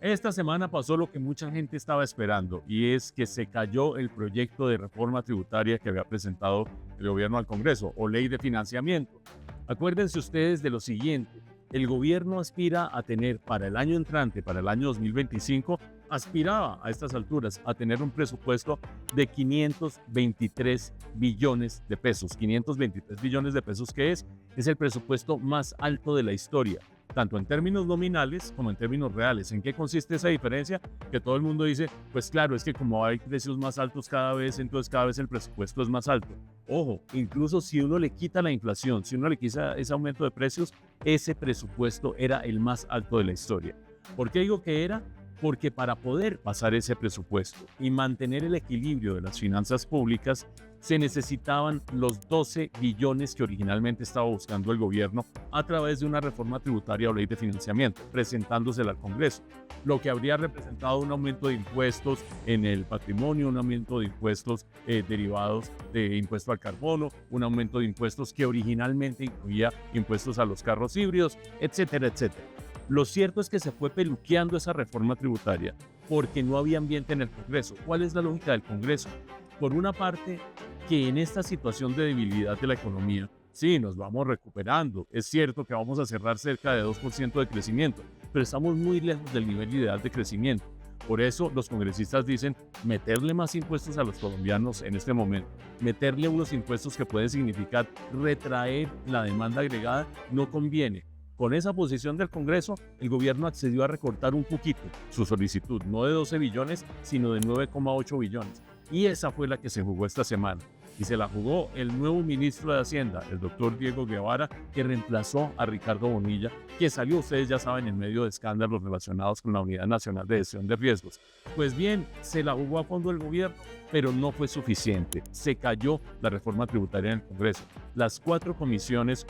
Esta semana pasó lo que mucha gente estaba esperando y es que se cayó el proyecto de reforma tributaria que había presentado el gobierno al Congreso o ley de financiamiento. Acuérdense ustedes de lo siguiente, el gobierno aspira a tener para el año entrante, para el año 2025, aspiraba a estas alturas a tener un presupuesto de 523 billones de pesos. 523 billones de pesos que es el presupuesto más alto de la historia, tanto en términos nominales como en términos reales. ¿En qué consiste esa diferencia? Que todo el mundo dice, pues claro, es que como hay precios más altos cada vez, entonces cada vez el presupuesto es más alto. Ojo, incluso si uno le quita la inflación, si uno le quita ese aumento de precios, ese presupuesto era el más alto de la historia. ¿Por qué digo que era? Porque para poder pasar ese presupuesto y mantener el equilibrio de las finanzas públicas, se necesitaban los 12 billones que originalmente estaba buscando el gobierno a través de una reforma tributaria o ley de financiamiento, presentándosela al Congreso, lo que habría representado un aumento de impuestos en el patrimonio, un aumento de impuestos derivados de impuesto al carbono, un aumento de impuestos que originalmente incluía impuestos a los carros híbridos, etcétera, etcétera. Lo cierto es que se fue peluqueando esa reforma tributaria porque no había ambiente en el Congreso. ¿Cuál es la lógica del Congreso? Por una parte, que en esta situación de debilidad de la economía, sí, nos vamos recuperando. Es cierto que vamos a cerrar cerca de 2% de crecimiento, pero estamos muy lejos del nivel ideal de crecimiento. Por eso los congresistas dicen meterle más impuestos a los colombianos en este momento, meterle unos impuestos que pueden significar retraer la demanda agregada, no conviene. Con esa posición del Congreso, el gobierno accedió a recortar un poquito su solicitud, no de 12 billones, sino de 9,8 billones. Y esa fue la que se jugó esta semana. Y se la jugó el nuevo ministro de Hacienda, el doctor Diego Guevara, que reemplazó a Ricardo Bonilla, que salió, ustedes ya saben, en medio de escándalos relacionados con la Unidad Nacional de Gestión de Riesgos. Pues bien, se la jugó a fondo el gobierno, pero no fue suficiente. Se cayó la reforma tributaria en el Congreso. Las 4 comisiones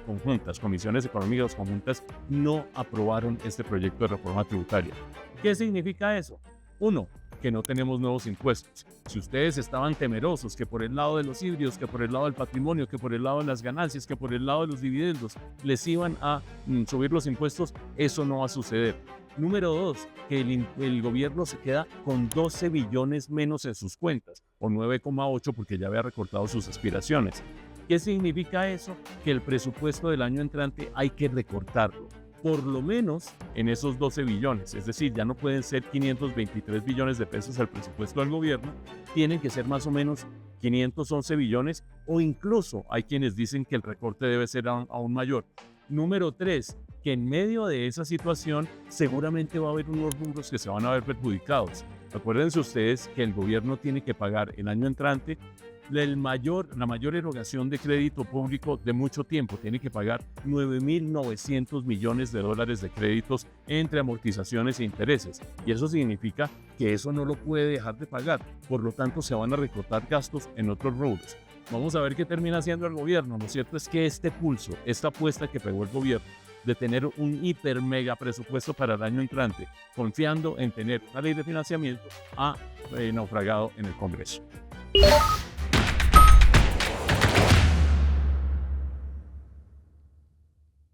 conjuntas, comisiones económicas conjuntas, no aprobaron este proyecto de reforma tributaria. ¿Qué significa eso? Uno, que no tenemos nuevos impuestos. Si ustedes estaban temerosos que por el lado de los híbridos, que por el lado del patrimonio, que por el lado de las ganancias, que por el lado de los dividendos les iban a subir los impuestos, eso no va a suceder. Número 2, que el gobierno se queda con 12 billones menos en sus cuentas, o 9,8 porque ya había recortado sus aspiraciones. ¿Qué significa eso? Que el presupuesto del año entrante hay que recortarlo, por lo menos en esos 12 billones, es decir, ya no pueden ser 523 billones de pesos el presupuesto del gobierno, tienen que ser más o menos 511 billones o incluso hay quienes dicen que el recorte debe ser aún mayor. Número 3, que en medio de esa situación seguramente va a haber unos rubros que se van a ver perjudicados. Acuérdense ustedes que el gobierno tiene que pagar el año entrante la mayor erogación de crédito público de mucho tiempo. Tiene que pagar 9.900 millones de dólares de créditos entre amortizaciones e intereses. Y eso significa que eso no lo puede dejar de pagar. Por lo tanto, se van a recortar gastos en otros rubros. Vamos a ver qué termina haciendo el gobierno. Lo cierto es que este pulso, esta apuesta que pegó el gobierno de tener un hiper mega presupuesto para el año entrante, confiando en tener una ley de financiamiento, ha naufragado en el Congreso.